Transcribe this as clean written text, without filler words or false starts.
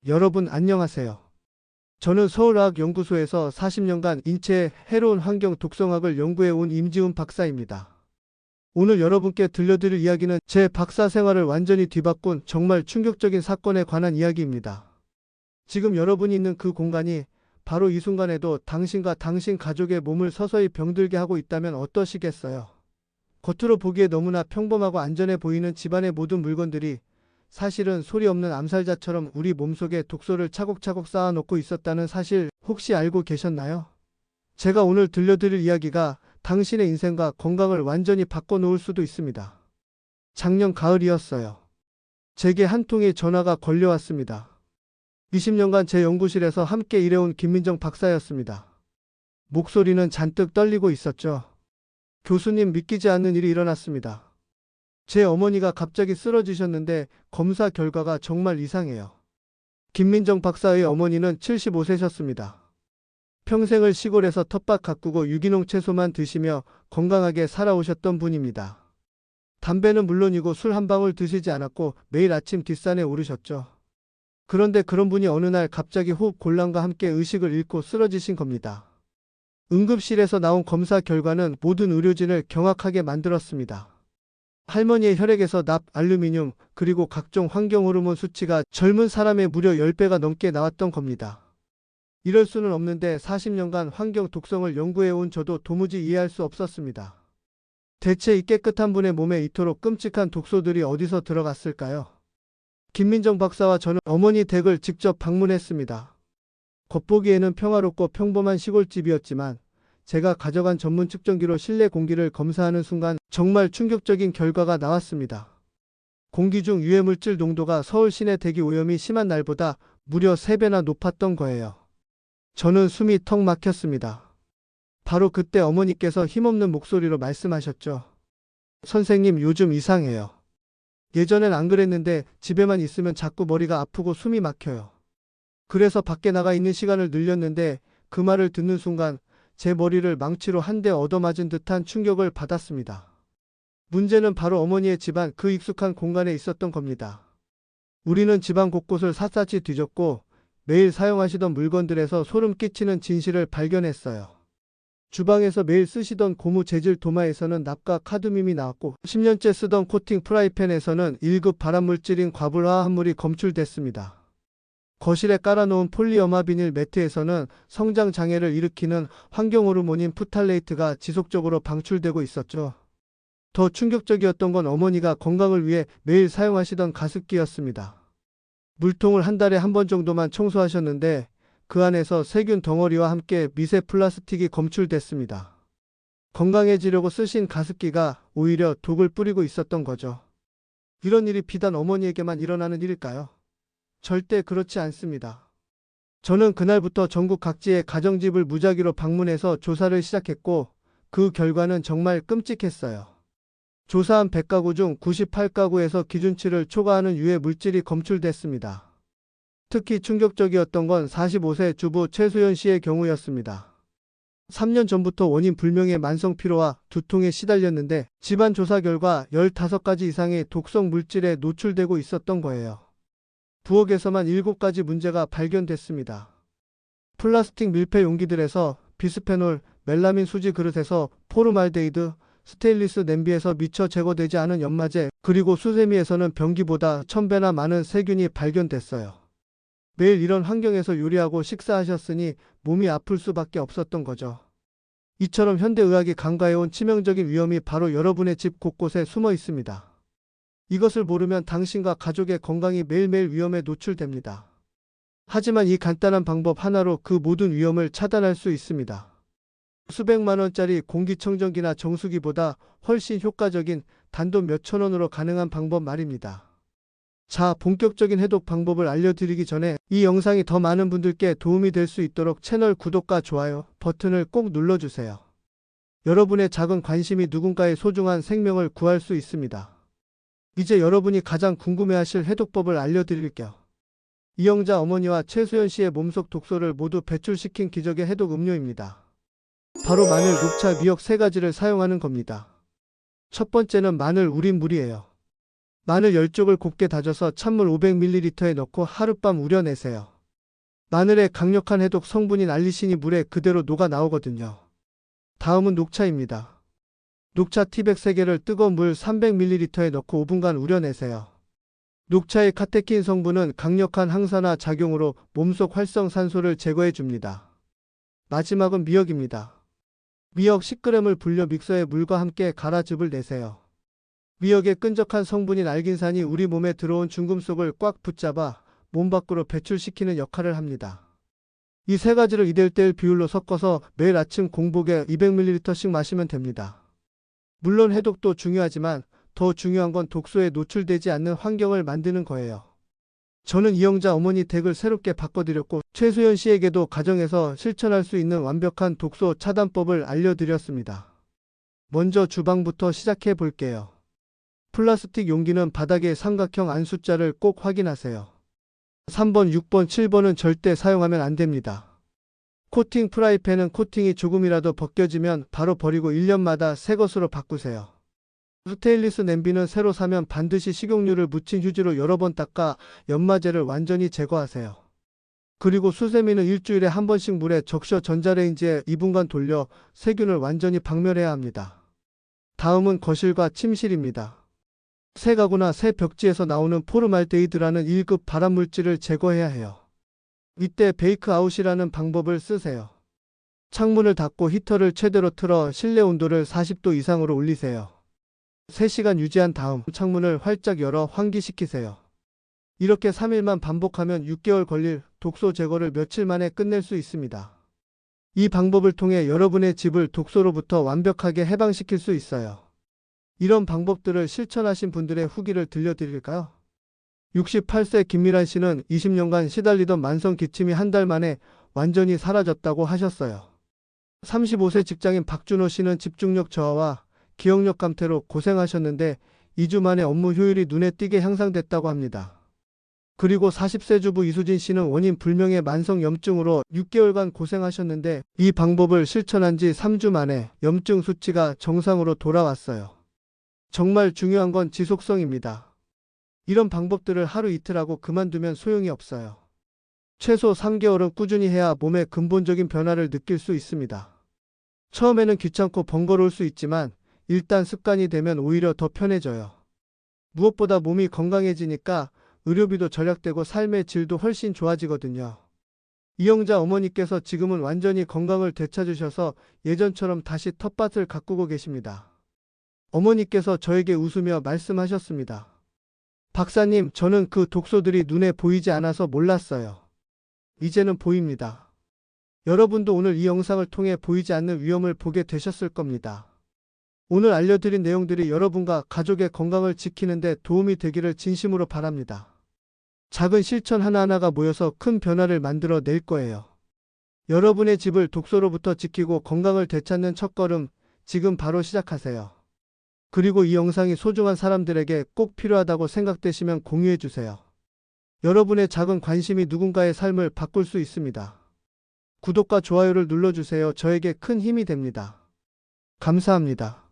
여러분 안녕하세요. 저는 서울과학연구소에서 40년간 인체의 해로운 환경 독성학을 연구해온 임지훈 박사입니다. 오늘 여러분께 들려드릴 이야기는 제 박사 생활을 완전히 뒤바꾼 정말 충격적인 사건에 관한 이야기입니다. 지금 여러분이 있는 그 공간이 바로 이 순간에도 당신과 당신 가족의 몸을 서서히 병들게 하고 있다면 어떠시겠어요? 겉으로 보기에 너무나 평범하고 안전해 보이는 집안의 모든 물건들이 사실은 소리 없는 암살자처럼 우리 몸속에 독소를 차곡차곡 쌓아놓고 있었다는 사실 혹시 알고 계셨나요? 제가 오늘 들려드릴 이야기가 당신의 인생과 건강을 완전히 바꿔놓을 수도 있습니다. 작년 가을이었어요. 제게 한 통의 전화가 걸려왔습니다. 20년간 제 연구실에서 함께 일해온 김민정 박사였습니다. 목소리는 잔뜩 떨리고 있었죠. 교수님, 믿기지 않는 일이 일어났습니다. 제 어머니가 갑자기 쓰러지셨는데 검사 결과가 정말 이상해요. 김민정 박사의 어머니는 75세셨습니다. 평생을 시골에서 텃밭 가꾸고 유기농 채소만 드시며 건강하게 살아오셨던 분입니다. 담배는 물론이고 술 한 방울 드시지 않았고 매일 아침 뒷산에 오르셨죠. 그런데 그런 분이 어느 날 갑자기 호흡 곤란과 함께 의식을 잃고 쓰러지신 겁니다. 응급실에서 나온 검사 결과는 모든 의료진을 경악하게 만들었습니다. 할머니의 혈액에서 납, 알루미늄, 그리고 각종 환경호르몬 수치가 젊은 사람의 무려 10배가 넘게 나왔던 겁니다. 이럴 수는 없는데 40년간 환경 독성을 연구해온 저도 도무지 이해할 수 없었습니다. 대체 이 깨끗한 분의 몸에 이토록 끔찍한 독소들이 어디서 들어갔을까요? 김민정 박사와 저는 어머니 댁을 직접 방문했습니다. 겉보기에는 평화롭고 평범한 시골집이었지만 제가 가져간 전문 측정기로 실내 공기를 검사하는 순간 정말 충격적인 결과가 나왔습니다. 공기 중 유해물질 농도가 서울 시내 대기 오염이 심한 날보다 무려 3배나 높았던 거예요. 저는 숨이 턱 막혔습니다. 바로 그때 어머니께서 힘없는 목소리로 말씀하셨죠. 선생님, 요즘 이상해요. 예전엔 안 그랬는데 집에만 있으면 자꾸 머리가 아프고 숨이 막혀요. 그래서 밖에 나가 있는 시간을 늘렸는데 그 말을 듣는 순간 제 머리를 망치로 한 대 얻어맞은 듯한 충격을 받았습니다. 문제는 바로 어머니의 집안 그 익숙한 공간에 있었던 겁니다. 우리는 집안 곳곳을 샅샅이 뒤졌고 매일 사용하시던 물건들에서 소름 끼치는 진실을 발견했어요. 주방에서 매일 쓰시던 고무 재질 도마에서는 납과 카드뮴이 나왔고 10년째 쓰던 코팅 프라이팬에서는 1급 발암물질인 과불화합물이 검출됐습니다. 거실에 깔아놓은 폴리어마 비닐 매트에서는 성장장애를 일으키는 환경호르몬인 프탈레이트가 지속적으로 방출되고 있었죠. 더 충격적이었던 건 어머니가 건강을 위해 매일 사용하시던 가습기였습니다. 물통을 한 달에 한 번 정도만 청소하셨는데 그 안에서 세균 덩어리와 함께 미세 플라스틱이 검출됐습니다. 건강해지려고 쓰신 가습기가 오히려 독을 뿌리고 있었던 거죠. 이런 일이 비단 어머니에게만 일어나는 일일까요? 절대 그렇지 않습니다. 저는 그날부터 전국 각지의 가정집을 무작위로 방문해서 조사를 시작했고 그 결과는 정말 끔찍했어요. 조사한 100가구 중 98가구에서 기준치를 초과하는 유해 물질이 검출됐습니다. 특히 충격적이었던 건 45세 주부 최소연 씨의 경우였습니다. 3년 전부터 원인 불명의 만성 피로와 두통에 시달렸는데 집안 조사 결과 15가지 이상의 독성 물질에 노출되고 있었던 거예요. 부엌에서만 7가지 문제가 발견됐습니다. 플라스틱 밀폐 용기들에서 비스페놀, 멜라민 수지 그릇에서 포르말데이드, 스테인리스 냄비에서 미처 제거되지 않은 연마제, 그리고 수세미에서는 변기보다 1000배나 많은 세균이 발견됐어요. 매일 이런 환경에서 요리하고 식사하셨으니 몸이 아플 수밖에 없었던 거죠. 이처럼 현대의학이 간과해온 치명적인 위험이 바로 여러분의 집 곳곳에 숨어 있습니다. 이것을 모르면 당신과 가족의 건강이 매일매일 위험에 노출됩니다. 하지만 이 간단한 방법 하나로 그 모든 위험을 차단할 수 있습니다. 수백만 원짜리 공기청정기나 정수기보다 훨씬 효과적인 단돈 몇천 원으로 가능한 방법 말입니다. 자, 본격적인 해독 방법을 알려드리기 전에 이 영상이 더 많은 분들께 도움이 될 수 있도록 채널 구독과 좋아요 버튼을 꼭 눌러주세요. 여러분의 작은 관심이 누군가의 소중한 생명을 구할 수 있습니다. 이제 여러분이 가장 궁금해하실 해독법을 알려드릴게요. 이영자 어머니와 최소연 씨의 몸속 독소를 모두 배출시킨 기적의 해독 음료입니다. 바로 마늘, 녹차, 미역 3가지를 사용하는 겁니다. 첫 번째는 마늘 우린 물이에요. 마늘 10쪽을 곱게 다져서 찬물 500ml에 넣고 하룻밤 우려내세요. 마늘의 강력한 해독 성분인 알리신이 물에 그대로 녹아 나오거든요. 다음은 녹차입니다. 녹차 티백 3개를 뜨거운 물 300ml에 넣고 5분간 우려내세요. 녹차의 카테킨 성분은 강력한 항산화 작용으로 몸속 활성산소를 제거해 줍니다. 마지막은 미역입니다. 미역 10g을 불려 믹서에 물과 함께 갈아 즙을 내세요. 미역의 끈적한 성분인 알긴산이 우리 몸에 들어온 중금속을 꽉 붙잡아 몸 밖으로 배출시키는 역할을 합니다. 이 세 가지를 2:1 비율로 섞어서 매일 아침 공복에 200ml씩 마시면 됩니다. 물론 해독도 중요하지만 더 중요한 건 독소에 노출되지 않는 환경을 만드는 거예요. 저는 이영자 어머니 댁을 새롭게 바꿔드렸고 최소연 씨에게도 가정에서 실천할 수 있는 완벽한 독소 차단법을 알려드렸습니다. 먼저 주방부터 시작해 볼게요. 플라스틱 용기는 바닥에 삼각형 안숫자를 꼭 확인하세요. 3번, 6번, 7번은 절대 사용하면 안 됩니다. 코팅 프라이팬은 코팅이 조금이라도 벗겨지면 바로 버리고 1년마다 새 것으로 바꾸세요. 스테인리스 냄비는 새로 사면 반드시 식용유를 묻힌 휴지로 여러 번 닦아 연마제를 완전히 제거하세요. 그리고 수세미는 일주일에 한 번씩 물에 적셔 전자레인지에 2분간 돌려 세균을 완전히 박멸해야 합니다. 다음은 거실과 침실입니다. 새 가구나 새 벽지에서 나오는 포르말데히드라는 1급 발암물질을 제거해야 해요. 이때 베이크 아웃이라는 방법을 쓰세요. 창문을 닫고 히터를 최대로 틀어 실내 온도를 40도 이상으로 올리세요. 3시간 유지한 다음 창문을 활짝 열어 환기시키세요. 이렇게 3일만 반복하면 6개월 걸릴 독소 제거를 며칠 만에 끝낼 수 있습니다. 이 방법을 통해 여러분의 집을 독소로부터 완벽하게 해방시킬 수 있어요. 이런 방법들을 실천하신 분들의 후기를 들려드릴까요? 68세 김미란 씨는 20년간 시달리던 만성 기침이 한 달 만에 완전히 사라졌다고 하셨어요. 35세 직장인 박준호 씨는 집중력 저하와 기억력 감퇴로 고생하셨는데 2주 만에 업무 효율이 눈에 띄게 향상됐다고 합니다. 그리고 40세 주부 이수진 씨는 원인 불명의 만성 염증으로 6개월간 고생하셨는데 이 방법을 실천한 지 3주 만에 염증 수치가 정상으로 돌아왔어요. 정말 중요한 건 지속성입니다. 이런 방법들을 하루 이틀 하고 그만두면 소용이 없어요. 최소 3개월은 꾸준히 해야 몸의 근본적인 변화를 느낄 수 있습니다. 처음에는 귀찮고 번거로울 수 있지만 일단 습관이 되면 오히려 더 편해져요. 무엇보다 몸이 건강해지니까 의료비도 절약되고 삶의 질도 훨씬 좋아지거든요. 이영자 어머니께서 지금은 완전히 건강을 되찾으셔서 예전처럼 다시 텃밭을 가꾸고 계십니다. 어머니께서 저에게 웃으며 말씀하셨습니다. 박사님, 저는 그 독소들이 눈에 보이지 않아서 몰랐어요. 이제는 보입니다. 여러분도 오늘 이 영상을 통해 보이지 않는 위험을 보게 되셨을 겁니다. 오늘 알려드린 내용들이 여러분과 가족의 건강을 지키는 데 도움이 되기를 진심으로 바랍니다. 작은 실천 하나하나가 모여서 큰 변화를 만들어 낼 거예요. 여러분의 집을 독소로부터 지키고 건강을 되찾는 첫걸음, 지금 바로 시작하세요. 그리고 이 영상이 소중한 사람들에게 꼭 필요하다고 생각되시면 공유해주세요. 여러분의 작은 관심이 누군가의 삶을 바꿀 수 있습니다. 구독과 좋아요를 눌러주세요. 저에게 큰 힘이 됩니다. 감사합니다.